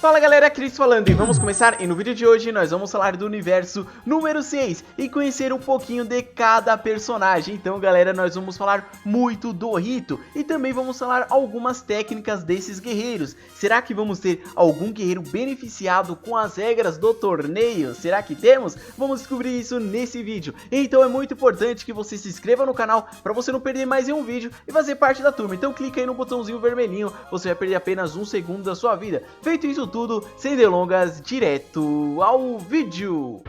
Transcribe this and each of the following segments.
Fala galera, Cris falando e vamos começar. E no vídeo de hoje nós vamos falar do universo número 6 e conhecer um pouquinho de cada personagem. Então galera, nós vamos falar muito do Rito e também vamos falar algumas técnicas desses guerreiros. Será que vamos ter algum guerreiro beneficiado com as regras do torneio? Será que temos? Vamos descobrir isso nesse vídeo. Então é muito importante que você se inscreva no canal para você não perder mais nenhum vídeo e fazer parte da turma. Então clica aí no botãozinho vermelhinho, você vai perder apenas um segundo da sua vida. Feito isso tudo, sem delongas, direto ao vídeo.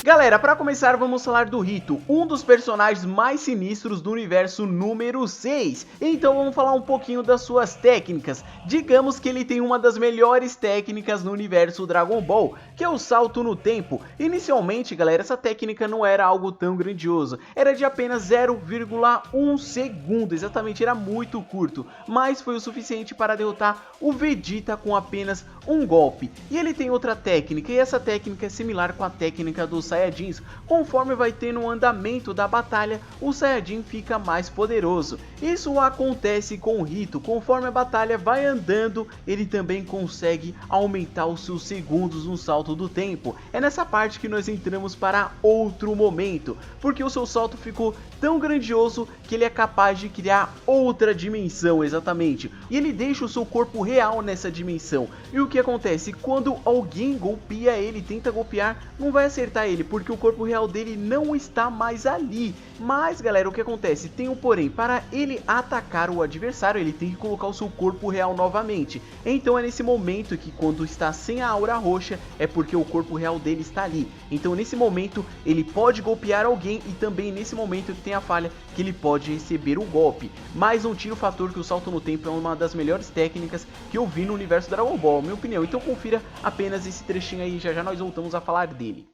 Galera, para começar vamos falar do Rito, um dos personagens mais sinistros do universo número 6. Então vamos falar um pouquinho das suas técnicas. Digamos que ele tem uma das melhores técnicas no universo Dragon Ball, que é o salto no tempo. Inicialmente, galera, essa técnica não era algo tão grandioso, era de apenas 0,1 segundo, exatamente, era muito curto, mas foi o suficiente para derrotar o Vegeta com apenas um golpe. E ele tem outra técnica, e essa técnica é similar com a técnica dos Saiyajins. Conforme vai tendo o andamento da batalha, o Saiyajin fica mais poderoso. Isso acontece com o Rito, conforme a batalha vai andando, ele também consegue aumentar os seus segundos no salto do tempo. É nessa parte que nós entramos para outro momento, porque o seu salto ficou tão grandioso que ele é capaz de criar outra dimensão, exatamente. E ele deixa o seu corpo real nessa dimensão. E o que acontece? Quando alguém golpeia ele, tenta golpear, não vai acertar ele, porque o corpo real dele não está mais ali. Mas galera, o que acontece? Tem um porém, para ele atacar o adversário, ele tem que colocar o seu corpo real novamente. Então é nesse momento que quando está sem a aura roxa, é porque o corpo real dele está ali. Então nesse momento ele pode golpear alguém e também nesse momento que tem a falha que ele pode receber o golpe. Mas não tira o fator que o salto no tempo é uma das melhores técnicas que eu vi no universo Dragon Ball, minha opinião. Então confira apenas esse trechinho aí, já já nós voltamos a falar dele.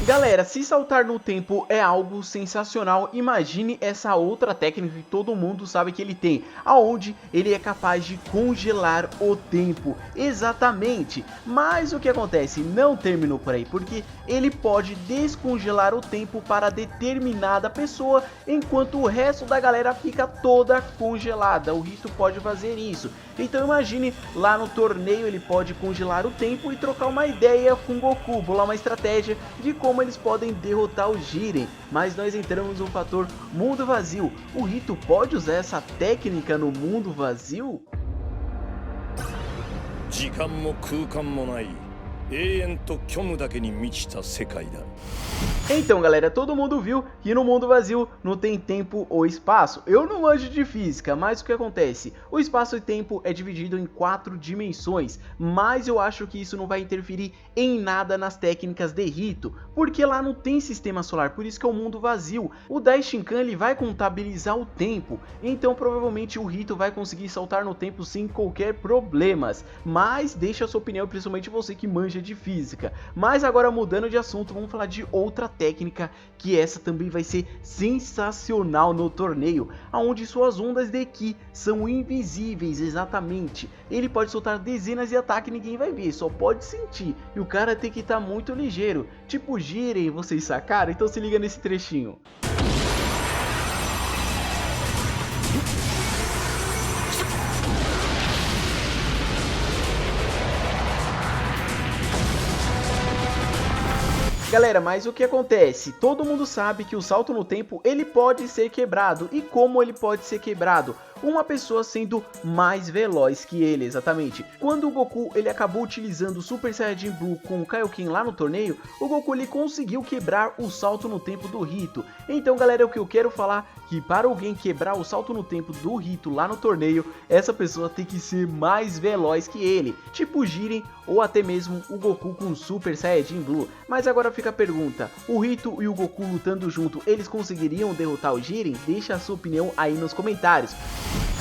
Galera, se saltar no tempo é algo sensacional, imagine essa outra técnica que todo mundo sabe que ele tem, aonde ele é capaz de congelar o tempo, exatamente. Mas o que acontece? Não terminou por aí, porque ele pode descongelar o tempo para determinada pessoa, enquanto o resto da galera fica toda congelada. O Rito pode fazer isso. Então imagine, lá no torneio ele pode congelar o tempo e trocar uma ideia com Goku, bolar uma estratégia de como eles podem derrotar o Jiren. Mas nós entramos no fator mundo vazio. O Rito pode usar essa técnica no mundo vazio? Então galera, todo mundo viu que no mundo vazio não tem tempo ou espaço. Eu não manjo de física, mas o que acontece? O espaço e tempo é dividido em 4 dimensões, mas eu acho que isso não vai interferir em nada nas técnicas de Rito, porque lá não tem sistema solar, por isso que é o mundo vazio. O Daishinkan ele vai contabilizar o tempo, então provavelmente o Rito vai conseguir saltar no tempo sem qualquer problemas. Mas deixa a sua opinião, principalmente você que manja de física. Mas agora mudando de assunto, vamos falar de outra técnica, que essa também vai ser sensacional no torneio, onde suas ondas de Ki são invisíveis, exatamente. Ele pode soltar dezenas de ataques e ninguém vai ver, só pode sentir. E o cara tem que estar muito ligeiro, tipo Jiren, vocês sacaram? Então se liga nesse trechinho. Galera, mas o que acontece? Todo mundo sabe que o salto no tempo ele pode ser quebrado. E como ele pode ser quebrado? Uma pessoa sendo mais veloz que ele, exatamente. Quando o Goku ele acabou utilizando o Super Saiyajin Blue com o Kaioken lá no torneio, o Goku ele conseguiu quebrar o salto no tempo do Rito. Então galera, o que eu quero falar que para alguém quebrar o salto no tempo do Rito lá no torneio, essa pessoa tem que ser mais veloz que ele, tipo Jiren ou até mesmo o Goku com o Super Saiyajin Blue. Mas agora fica a pergunta, o Rito e o Goku lutando junto, eles conseguiriam derrotar o Jiren? Deixa a sua opinião aí nos comentários.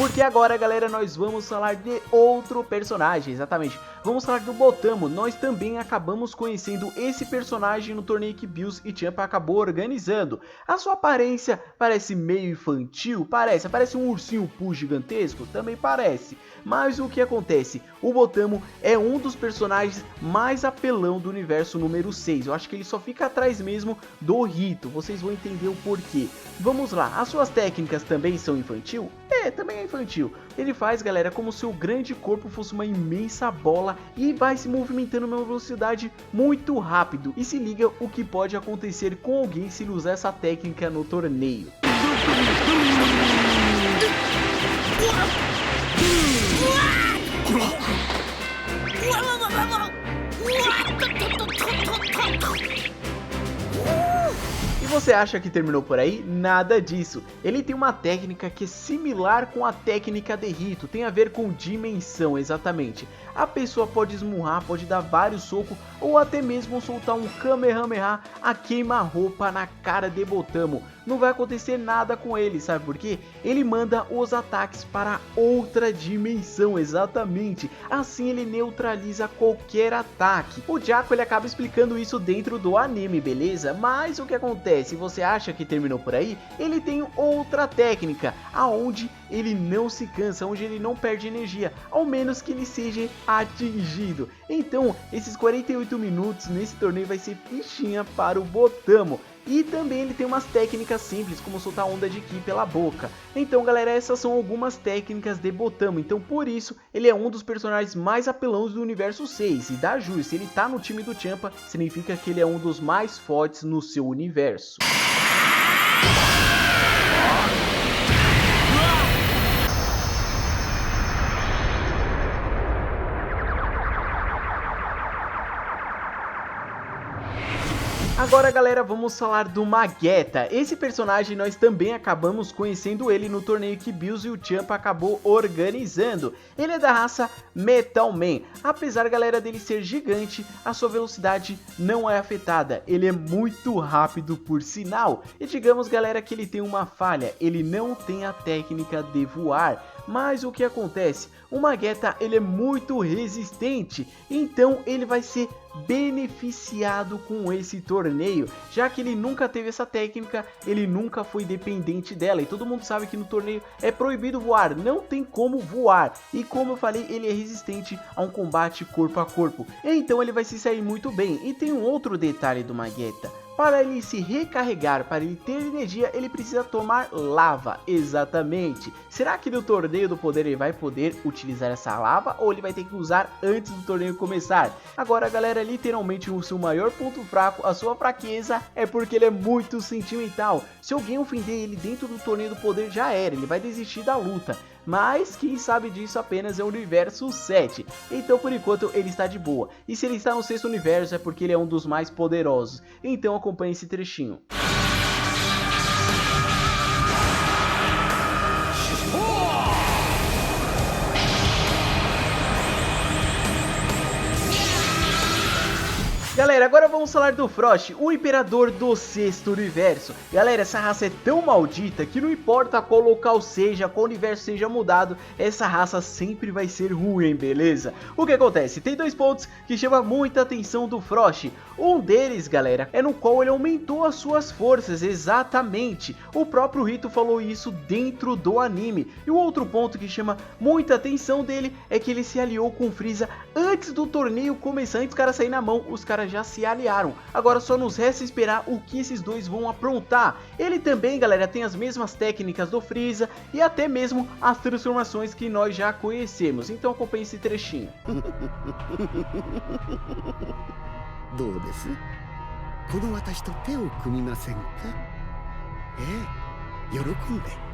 Porque agora, galera, nós vamos falar de outro personagem, exatamente. Vamos falar do Botamo. Nós também acabamos conhecendo esse personagem no torneio que Bills e Champa acabou organizando. A sua aparência parece meio infantil, parece um ursinho Pooh gigantesco, também parece. Mas o que acontece? O Botamo é um dos personagens mais apelão do universo número 6. Eu acho que ele só fica atrás mesmo do Rito. Vocês vão entender o porquê. Vamos lá, as suas técnicas também são infantil? Também é infantil. Ele faz, galera, como se o grande corpo fosse uma imensa bola e vai se movimentando numa velocidade muito rápido. E se liga o que pode acontecer com alguém se ele usar essa técnica no torneio. Você acha que terminou por aí? Nada disso. Ele tem uma técnica que é similar com a técnica de Rito, tem a ver com dimensão, exatamente. A pessoa pode esmurrar, pode dar vários socos ou até mesmo soltar um Kamehameha a queima-roupa na cara de Botamo. Não vai acontecer nada com ele, sabe por quê? Ele manda os ataques para outra dimensão, exatamente. Assim ele neutraliza qualquer ataque. O Jaco ele acaba explicando isso dentro do anime, beleza? Mas o que acontece? Você acha que terminou por aí? Ele tem outra técnica, aonde ele não se cansa, onde ele não perde energia, ao menos que ele seja atingido. Então, esses 48 minutos nesse torneio vai ser fichinha para o Botamo. E também ele tem umas técnicas simples, como soltar onda de Ki pela boca. Então, galera, essas são algumas técnicas de Botamo. Então, por isso, ele é um dos personagens mais apelões do universo 6. E dá jus, se ele tá no time do Champa, significa que ele é um dos mais fortes no seu universo. Agora, galera, vamos falar do Magetta. Esse personagem nós também acabamos conhecendo ele no torneio que Bills e o Champa acabou organizando. Ele é da raça Metal Man. Apesar, galera, dele ser gigante, a sua velocidade não é afetada. Ele é muito rápido, por sinal. E digamos, galera, que ele tem uma falha. Ele não tem a técnica de voar. Mas o que acontece? O Magetta ele é muito resistente, então ele vai ser beneficiado com esse torneio, já que ele nunca teve essa técnica, ele nunca foi dependente dela, e todo mundo sabe que no torneio é proibido voar, não tem como voar, e como eu falei, ele é resistente a um combate corpo a corpo, então ele vai se sair muito bem. E tem um outro detalhe do Magetta. Para ele se recarregar, para ele ter energia, ele precisa tomar lava, exatamente. Será que no torneio do poder ele vai poder utilizar essa lava ou ele vai ter que usar antes do torneio começar? Agora, galera, literalmente o seu maior ponto fraco, a sua fraqueza, é porque ele é muito sentimental. Se alguém ofender ele dentro do torneio do poder, já era, ele vai desistir da luta. Mas quem sabe disso apenas é o universo 7, então por enquanto ele está de boa. E se ele está no 6º universo é porque ele é um dos mais poderosos, então acompanhe esse trechinho. Galera, agora vamos falar do Frost, o imperador do 6º universo. Galera, essa raça é tão maldita que não importa qual local seja, qual universo seja mudado, essa raça sempre vai ser ruim, beleza? O que acontece? Tem 2 pontos que chamam muita atenção do Frost. Um deles, galera, é no qual ele aumentou as suas forças, exatamente. O próprio Rito falou isso dentro do anime. E o outro ponto que chama muita atenção dele é que ele se aliou com o Frieza antes do torneio começar, antes dos caras saírem na mão, os caras já se aliaram. Agora só nos resta esperar o que esses dois vão aprontar. Ele também, galera, tem as mesmas técnicas do Frieza e até mesmo as transformações que nós já conhecemos. Então acompanhe esse trechinho. どうです? この私と手を組みませんか? 喜んで。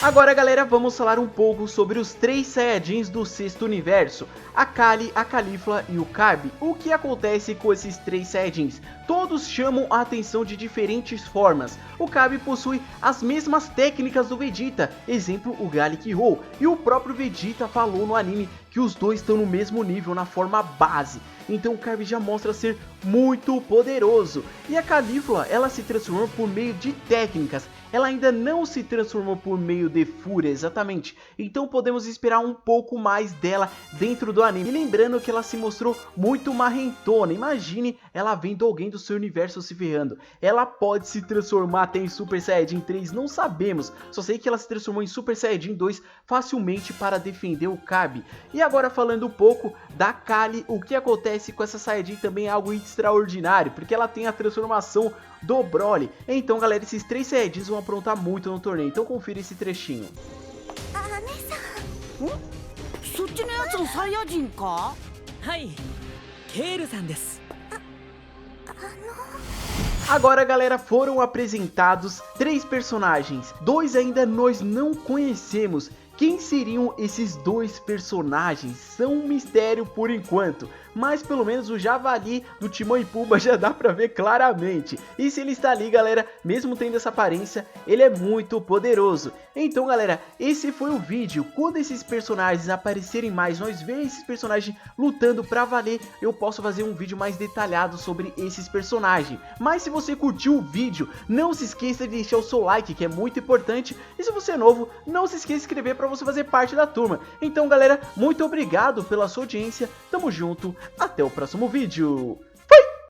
Agora, galera, vamos falar um pouco sobre os 3 Saiyajins do 6º universo, a Kali, a Caulifla e o Carby. O que acontece com esses 3 Saiyajins? Todos chamam a atenção de diferentes formas. O Carby possui as mesmas técnicas do Vegeta, exemplo o Gallic Roll, e o próprio Vegeta falou no anime que os dois estão no mesmo nível na forma base. Então o Carby já mostra ser muito poderoso. E a Caulifla, ela se transforma por meio de técnicas. ela ainda não se transformou por meio de fúria exatamente, então podemos esperar um pouco mais dela dentro do anime. E lembrando que ela se mostrou muito marrentona, imagine ela vendo alguém do seu universo se ferrando. Ela pode se transformar até em Super Saiyajin 3, não sabemos, só sei que ela se transformou em Super Saiyajin 2 facilmente para defender o Kabi. E agora falando um pouco da Kali, o que acontece com essa Saiyajin também é algo extraordinário, porque ela tem a transformação do Broly. Então galera, esses 3 Saiyajins vão aprontar muito no torneio, então confira esse trechinho. Agora galera, foram apresentados 3 personagens, 2 ainda nós não conhecemos. Quem seriam esses 2 personagens? São um mistério por enquanto, mas pelo menos o Javali do Timão e Pumba já dá pra ver claramente. E se ele está ali galera, mesmo tendo essa aparência, ele é muito poderoso. Então galera, esse foi o vídeo. Quando esses personagens aparecerem mais, nós vemos esses personagens lutando pra valer, eu posso fazer um vídeo mais detalhado sobre esses personagens. Mas se você curtiu o vídeo, não se esqueça de deixar o seu like, que é muito importante. E se você é novo, não se esqueça de se inscrever para você fazer parte da turma. Então galera, muito obrigado pela sua audiência, tamo junto, até o próximo vídeo,